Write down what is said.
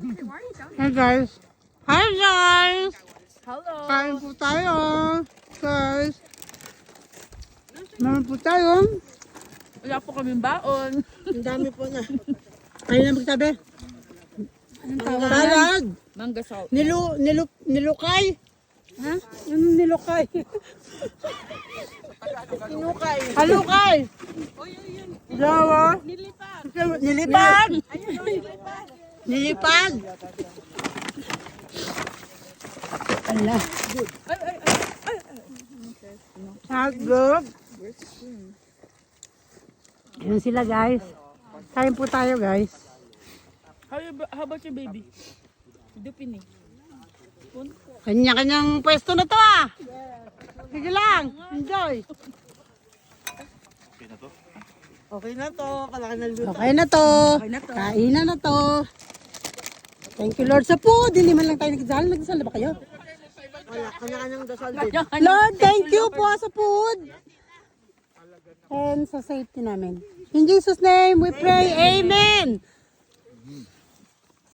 Hey guys. Hi guys. Hello. Kain po tayo. Guys. Meron po tayo. Wala po kaming baon. Ang dami po na. Ayun na magsabi. Anong tawag? Salad. Mangga salt. Nilukay. Ha? Anong nilukay? Tinukay. Halukay. Jawa. Nilipad. Nilipad. Ayun o, nilipad. Nilipad. Ala. Hotdog. Ayan sila guys. Kain po tayo guys. How about your baby? Dupin eh. Kanya-kanyang pwesto na to ah. Sige lang. Enjoy. Okay na to. Kalaki na luto. Okay na to. Okay na to. Kainan na to. Thank you Lord sa food. Hindi man lang tayo nagdasal. Nagdasal na ba kayo? Wala. Kanya-kanyang dasal din. Lord, thank you po sa food. And sa safety namin. In Jesus' name we pray. Amen.